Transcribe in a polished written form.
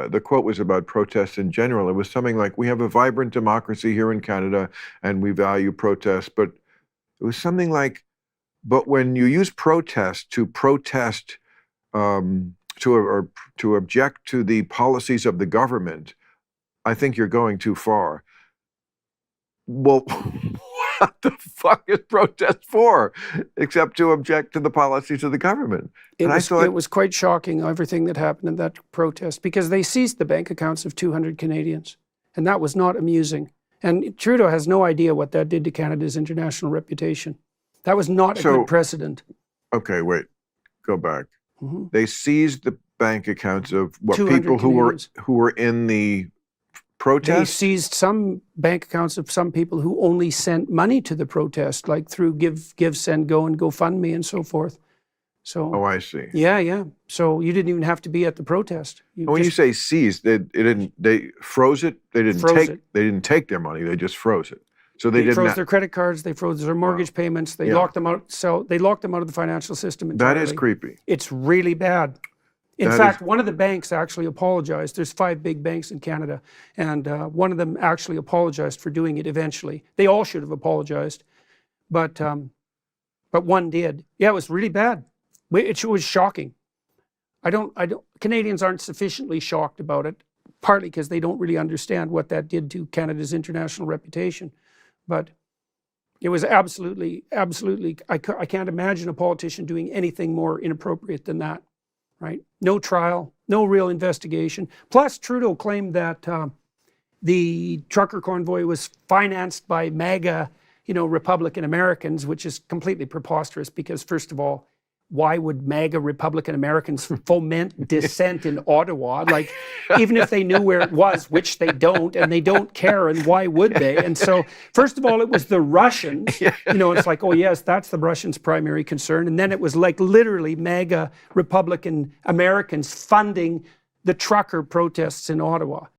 the quote was about protests in general. It was something like, we have a vibrant democracy here in Canada and we value protests. But it was something like, but when you use protest to protest, to object to the policies of the government, I think you're going too far. Well, what the fuck is protest for, except to object to the policies of the government? It was quite shocking, everything that happened in that protest, because they seized the bank accounts of 200 Canadians, and that was not amusing. And Trudeau has no idea what that did to Canada's international reputation. That was not a good precedent. Okay, wait, go back. Mm-hmm. They seized the bank accounts of what, people who were in the protest? They seized some bank accounts of some people who only sent money to the protest, like through Give, Send, Go, and GoFundMe and so forth. So. Oh, I see. Yeah. So you didn't even have to be at the protest. When you say seized, they froze it. They didn't take their money. They just froze it. So they froze their credit cards. They froze their mortgage payments. They locked them out. So they locked them out of the financial system entirely. That is creepy. It's really bad. In fact, one of the banks actually apologized. There's 5 big banks in Canada, and one of them actually apologized for doing it eventually. They all should have apologized, but one did. Yeah, it was really bad. It was shocking. Canadians aren't sufficiently shocked about it, partly because they don't really understand what that did to Canada's international reputation. But it was absolutely, I can't imagine a politician doing anything more inappropriate than that. Right? No trial, no real investigation. Plus, Trudeau claimed that the trucker convoy was financed by MAGA, Republican Americans, which is completely preposterous because, first of all, why would MAGA Republican Americans foment dissent in Ottawa? Like, even if they knew where it was, which they don't, and they don't care, and why would they? And so, first of all, it was the Russians. It's like, oh yes, that's the Russians' primary concern. And then it was like literally MAGA Republican Americans funding the trucker protests in Ottawa.